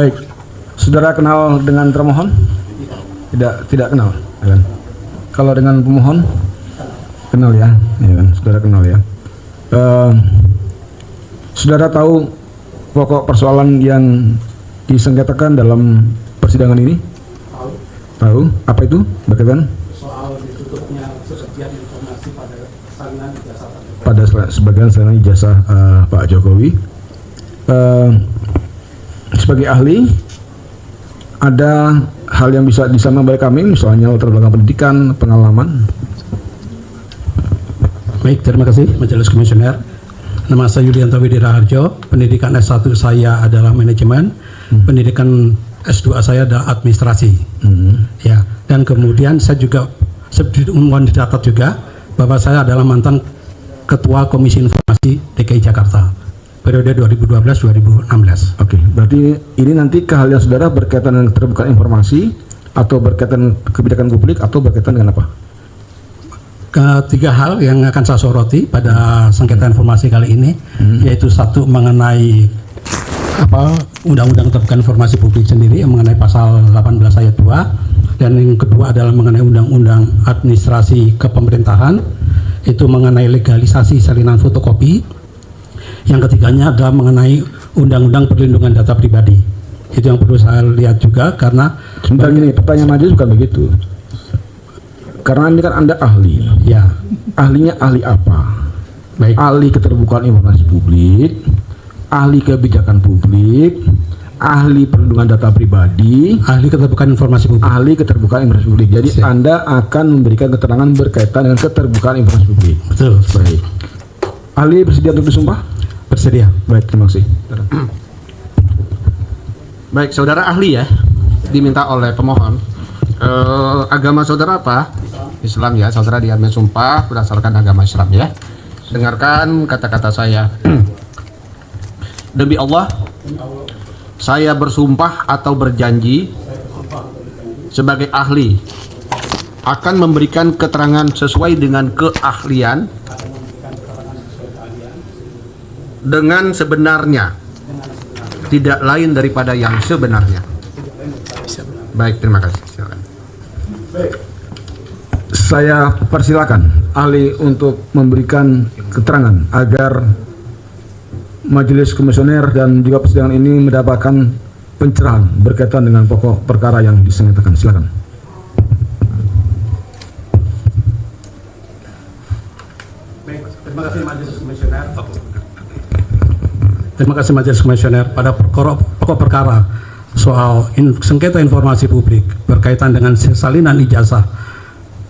Baik, saudara kenal dengan termohon? Tidak kenal, ya kan? Kalau dengan pemohon kenal ya kan? Saudara kenal ya. Saudara tahu pokok persoalan yang disengketakan dalam persidangan ini? Tahu? Apa itu? Berkaitan? Soal ditutupnya sebagian informasi pada salinan ijazah pada sebagian salinan ijazah Pak Jokowi. Sebagai ahli, ada hal yang bisa disampaikan kepada kami, misalnya latar belakang pendidikan, pengalaman. Baik, terima kasih Majelis Komisioner. Nama saya Yulianto Widira Harjo, pendidikan S1 saya adalah manajemen, pendidikan S2 saya adalah administrasi. Ya, dan kemudian saya juga mohon dicatat juga bahwa saya adalah mantan Ketua Komisi Informasi DKI Jakarta periode 2012-2016. Oke, berarti ini nanti keahlian saudara berkaitan dengan keterbukaan informasi atau berkaitan kebijakan publik atau berkaitan dengan apa? Ketiga hal yang akan saya soroti pada sengketa informasi kali ini, yaitu satu mengenai Undang-Undang Keterbukaan Informasi Publik sendiri yang mengenai pasal 18 ayat 2, dan yang kedua adalah mengenai Undang-Undang Administrasi Kepemerintahan, itu mengenai legalisasi salinan fotokopi. Yang ketiganya adalah mengenai Undang-Undang Perlindungan Data Pribadi. Itu yang perlu saya lihat juga karena sebentar gini, pertanyaan majelis bukan begitu. Karena ini kan Anda ahli. Ya. Ahlinya ahli apa? Baik. Ahli keterbukaan informasi publik, ahli kebijakan publik, ahli perlindungan data pribadi, Ahli Keterbukaan Informasi Publik. ahli keterbukaan informasi publik. Jadi Siap. Anda akan memberikan keterangan berkaitan dengan keterbukaan informasi publik. Betul. Baik. Ahli bersedia untuk disumpah? Bersedia. Baik, terima kasih. Baik, saudara ahli ya, diminta oleh pemohon. Agama saudara apa? Islam ya, saudara diambil sumpah berdasarkan agama Islam ya. Dengarkan kata-kata saya. Demi Allah, saya bersumpah atau berjanji sebagai ahli akan memberikan keterangan sesuai dengan keahlian dengan sebenarnya, tidak lain daripada yang sebenarnya. Baik, terima kasih. Silakan. Saya persilakan ahli untuk memberikan keterangan agar majelis komisioner dan juga persidangan ini mendapatkan pencerahan berkaitan dengan pokok perkara yang disengketakan. Silakan. Baik, terima kasih Majelis Komisioner. Terima kasih Majelis Komisioner. Pada pokok perkara soal sengketa informasi publik berkaitan dengan salinan ijazah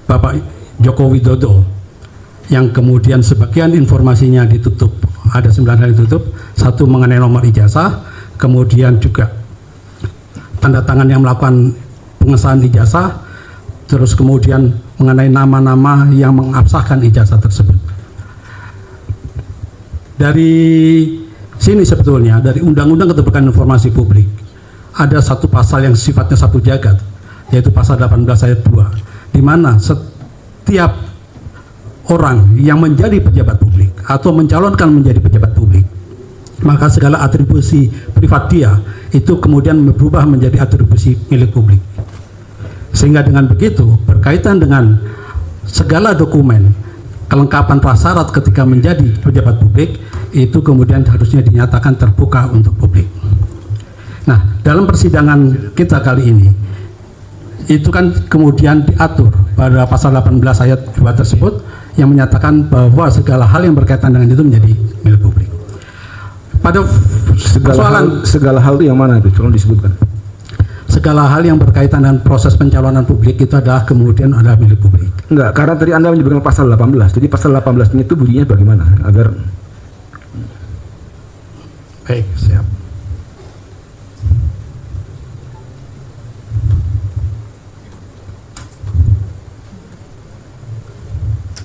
Bapak Joko Widodo yang kemudian sebagian informasinya ditutup, ada 9 hal ditutup, satu mengenai nomor ijazah, kemudian juga tanda tangan yang melakukan pengesahan ijazah, terus kemudian mengenai nama-nama yang mengabsahkan ijazah tersebut. Dari sini sebetulnya dari Undang-Undang Keterbukaan Informasi Publik ada satu pasal yang sifatnya satu jagat, yaitu pasal 18 ayat 2, di mana setiap orang yang menjadi pejabat publik atau mencalonkan menjadi pejabat publik, maka segala atribusi privat dia itu kemudian berubah menjadi atribusi milik publik. Sehingga dengan begitu berkaitan dengan segala dokumen, kelengkapan prasyarat ketika menjadi pejabat publik itu kemudian harusnya dinyatakan terbuka untuk publik. Nah, dalam persidangan kita kali ini itu kan kemudian diatur pada pasal 18 ayat 2 tersebut yang menyatakan bahwa segala hal yang berkaitan dengan itu menjadi milik publik. Pada segala hal itu yang mana itu? Tolong disebutkan. Segala hal yang berkaitan dengan proses pencalonan publik itu adalah kemudian adalah milik publik. Enggak, karena tadi Anda menyebutkan pasal 18. Jadi pasal 18 ini itu bunyinya bagaimana? Agar Baik, siap.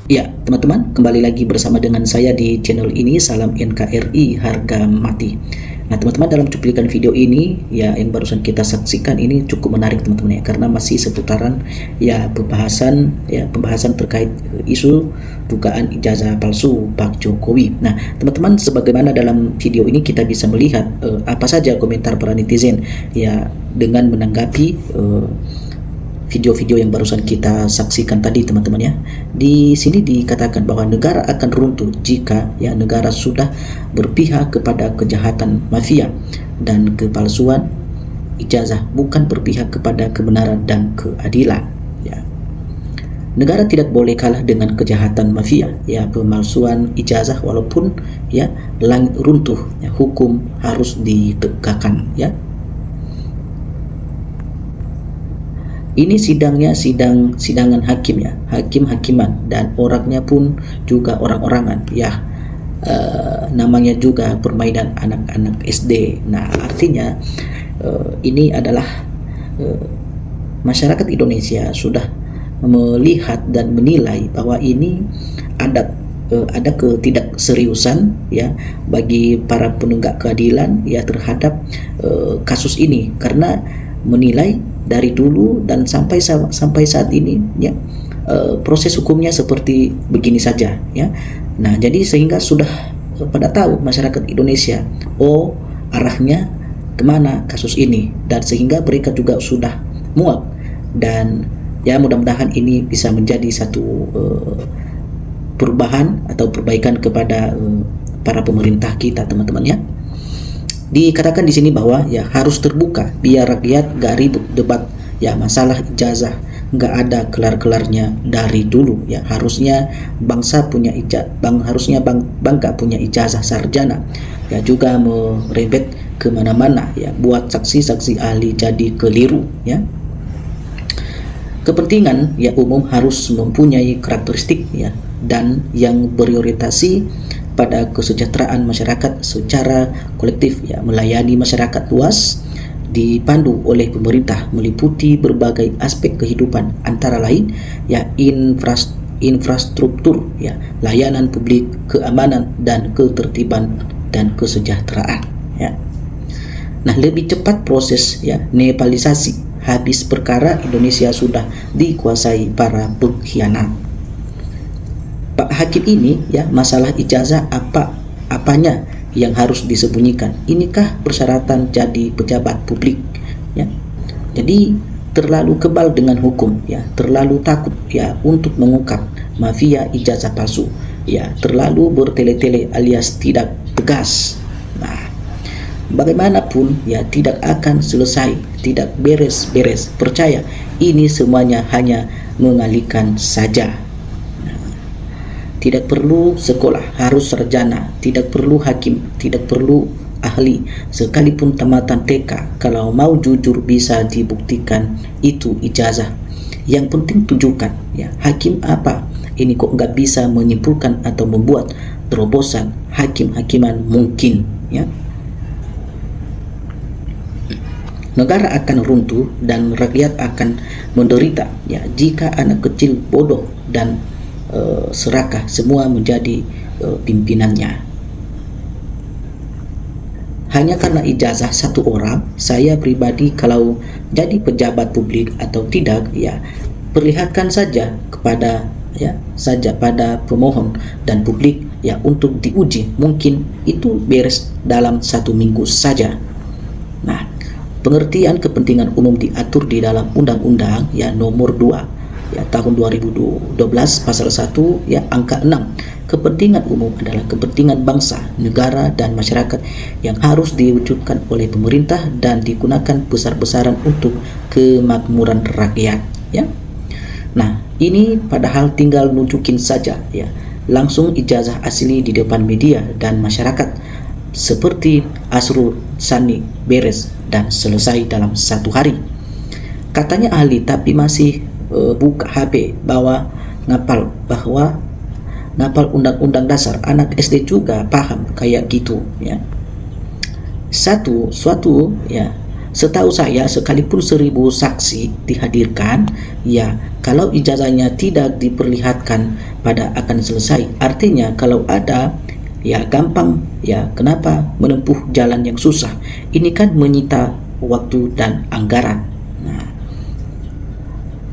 Ya, teman-teman, kembali lagi bersama dengan saya di channel ini, Salam NKRI Harga Mati. Nah teman-teman, dalam cuplikan video ini ya yang barusan kita saksikan ini cukup menarik teman-teman ya, karena masih seputaran ya pembahasan terkait isu dugaan ijazah palsu Pak Jokowi. Nah teman-teman, sebagaimana dalam video ini kita bisa melihat apa saja komentar para netizen ya dengan menanggapi video-video yang barusan kita saksikan tadi teman-teman ya. Di sini dikatakan bahwa negara akan runtuh jika ya negara sudah berpihak kepada kejahatan mafia dan kepalsuan ijazah, bukan berpihak kepada kebenaran dan keadilan ya. Negara tidak boleh kalah dengan kejahatan mafia ya, pemalsuan ijazah. Walaupun ya langit runtuh ya, hukum harus ditegakkan ya. Ini sidangnya sidangan hakim ya, hakim-hakiman, dan orangnya pun juga orang-orangan ya. Namanya juga permainan anak-anak SD. Nah artinya ini adalah masyarakat Indonesia sudah melihat dan menilai bahwa ini ada ketidakseriusan ya bagi para penegak keadilan ya terhadap kasus ini, karena menilai dari dulu dan sampai saat ini ya proses hukumnya seperti begini saja ya. Nah jadi sehingga sudah pada tahu masyarakat Indonesia arahnya kemana kasus ini, dan sehingga mereka juga sudah muak, dan ya mudah-mudahan ini bisa menjadi satu perubahan atau perbaikan kepada para pemerintah kita teman-teman ya. Dikatakan di sini bahwa ya harus terbuka biar rakyat gak ribut debat ya masalah ijazah, nggak ada kelar-kelarnya dari dulu ya. Harusnya bangsa punya bangga punya ijazah sarjana ya, juga merembet kemana-mana ya, buat saksi-saksi ahli jadi keliru ya. Kepentingan ya umum harus mempunyai karakteristik ya, dan yang berorientasi pada kesejahteraan masyarakat secara kolektif ya, melayani masyarakat luas, dipandu oleh pemerintah meliputi berbagai aspek kehidupan, antara lain ya infrastruktur ya, layanan publik, keamanan dan ketertiban dan kesejahteraan ya. Nah lebih cepat proses ya Nepalisasi, habis perkara Indonesia sudah dikuasai para pengkhianat. Pak Hakim ini ya, masalah ijazah apanya yang harus disembunyikan? Inikah persyaratan jadi pejabat publik ya? Jadi terlalu kebal dengan hukum ya, terlalu takut ya untuk mengungkap mafia ijazah palsu ya, terlalu bertele-tele alias tidak tegas. Nah bagaimanapun ya tidak akan selesai, tidak beres-beres. Percaya, ini semuanya hanya mengalihkan saja. Tidak perlu sekolah harus sarjana, tidak perlu hakim, tidak perlu ahli, sekalipun tamatan TK. Kalau mau jujur bisa dibuktikan itu ijazah. Yang penting tunjukkan ya, hakim apa? Ini kok nggak bisa menyimpulkan atau membuat terobosan hakim-hakiman mungkin ya. Negara akan runtuh dan rakyat akan menderita ya jika anak kecil bodoh dan serakah semua menjadi pimpinannya. Hanya karena ijazah satu orang, saya pribadi kalau jadi pejabat publik atau tidak ya, perlihatkan saja pada pemohon dan publik ya untuk diuji, mungkin itu beres dalam 1 minggu saja. Nah pengertian kepentingan umum diatur di dalam Undang-Undang ya nomor 2 ya tahun 2012 pasal 1 ya angka 6. Kepentingan umum adalah kepentingan bangsa, negara dan masyarakat yang harus diwujudkan oleh pemerintah dan digunakan besar-besaran untuk kemakmuran rakyat ya. Nah ini padahal tinggal nunjukin saja ya, langsung ijazah asli di depan media dan masyarakat seperti Asrul Sani, beres dan selesai dalam 1 hari. Katanya ahli tapi masih buka HP ngapal undang-undang dasar. Anak SD juga paham kayak gitu ya. Suatu ya, setahu saya sekalipun 1000 saksi dihadirkan ya, kalau ijazahnya tidak diperlihatkan pada akan selesai. Artinya kalau ada ya gampang, ya kenapa menempuh jalan yang susah? Ini kan menyita waktu dan anggaran. Nah,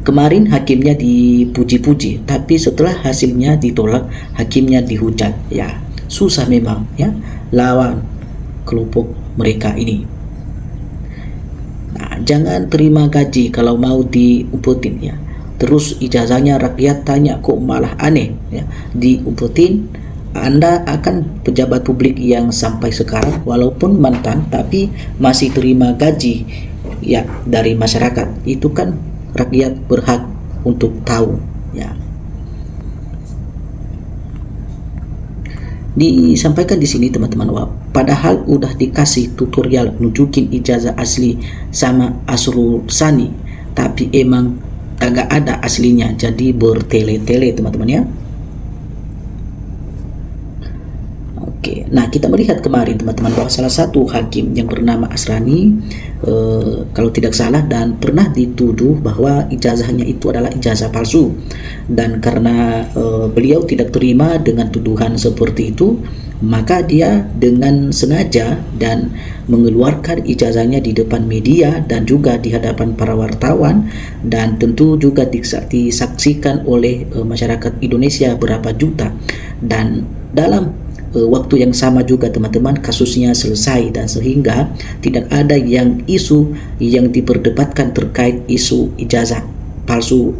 kemarin hakimnya dipuji-puji, tapi setelah hasilnya ditolak, hakimnya dihujat. Ya, susah memang ya lawan kelompok mereka ini. Nah, jangan terima gaji kalau mau diumpetin ya. Terus ijazahnya rakyat tanya kok malah aneh ya, diumpetin. Anda akan pejabat publik yang sampai sekarang walaupun mantan tapi masih terima gaji ya dari masyarakat. Itu kan rakyat berhak untuk tahu ya. Disampaikan di sini teman-teman, padahal udah dikasih tutorial nunjukin ijazah asli sama Asrul Sani, tapi emang kagak ada aslinya, jadi bertele-tele teman-teman ya. Oke, nah kita melihat kemarin teman-teman bahwa salah satu hakim yang bernama Asrani kalau tidak salah dan pernah dituduh bahwa ijazahnya itu adalah ijazah palsu, dan karena beliau tidak terima dengan tuduhan seperti itu, maka dia dengan sengaja dan mengeluarkan ijazahnya di depan media dan juga di hadapan para wartawan, dan tentu juga disaksikan oleh masyarakat Indonesia berapa juta. Dan dalam waktu yang sama juga teman-teman kasusnya selesai, dan sehingga tidak ada yang isu yang diperdebatkan terkait isu ijazah palsu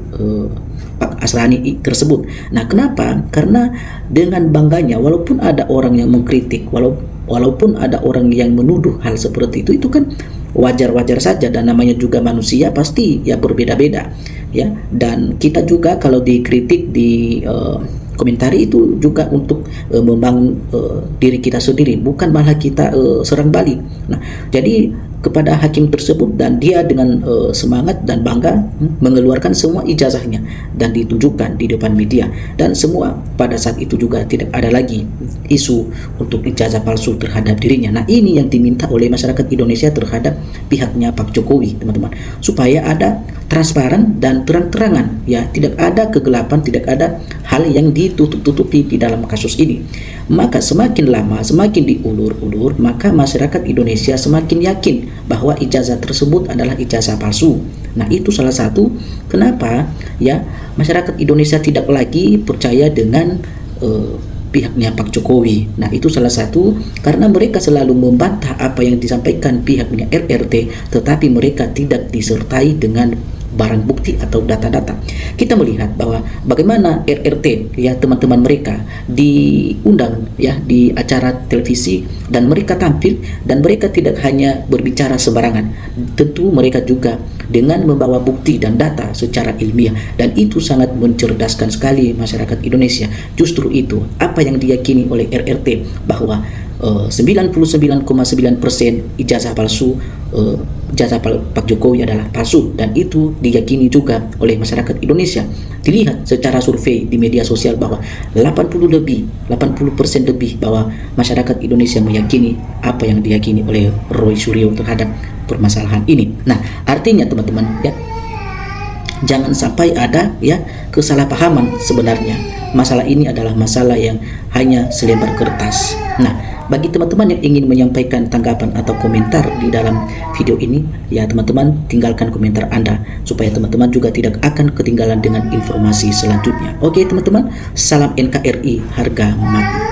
Pak Asrani tersebut. Nah, kenapa? Karena dengan bangganya, walaupun ada orang yang mengkritik, walaupun ada orang yang menuduh hal seperti itu kan wajar-wajar saja, dan namanya juga manusia pasti ya berbeda-beda ya. Dan kita juga kalau dikritik di komentari itu juga untuk membangun diri kita sendiri, bukan malah kita serang balik. Nah, jadi kepada hakim tersebut, dan dia dengan semangat dan bangga mengeluarkan semua ijazahnya dan ditunjukkan di depan media, dan semua pada saat itu juga tidak ada lagi isu untuk ijazah palsu terhadap dirinya. Nah, ini yang diminta oleh masyarakat Indonesia terhadap pihaknya Pak Jokowi teman-teman, supaya ada transparan dan terang-terangan ya, tidak ada kegelapan, tidak ada hal yang ditutup-tutupi di dalam kasus ini. Maka semakin lama, semakin diulur-ulur, maka masyarakat Indonesia semakin yakin bahwa ijazah tersebut adalah ijazah palsu. Nah, itu salah satu kenapa ya masyarakat Indonesia tidak lagi percaya dengan pihaknya Pak Jokowi. Nah, itu salah satu karena mereka selalu membantah apa yang disampaikan pihaknya RRT, tetapi mereka tidak disertai dengan barang bukti atau data-data. Kita melihat bahwa bagaimana RRT ya teman-teman mereka diundang ya di acara televisi, dan mereka tampil, dan mereka tidak hanya berbicara sembarangan, tentu mereka juga dengan membawa bukti dan data secara ilmiah, dan itu sangat mencerdaskan sekali masyarakat Indonesia. Justru itu apa yang diyakini oleh RRT bahwa 99,9% ijazah palsu, ijazah Pak Jokowi adalah palsu, dan itu diyakini juga oleh masyarakat Indonesia. Dilihat secara survei di media sosial bahwa 80% lebih bahwa masyarakat Indonesia meyakini apa yang diyakini oleh Roy Suryo terhadap permasalahan ini. Nah, artinya teman-teman ya, jangan sampai ada ya kesalahpahaman. Sebenarnya masalah ini adalah masalah yang hanya selembar kertas. Nah, bagi teman-teman yang ingin menyampaikan tanggapan atau komentar di dalam video ini, ya teman-teman tinggalkan komentar Anda supaya teman-teman juga tidak akan ketinggalan dengan informasi selanjutnya. Oke teman-teman, salam NKRI harga mati.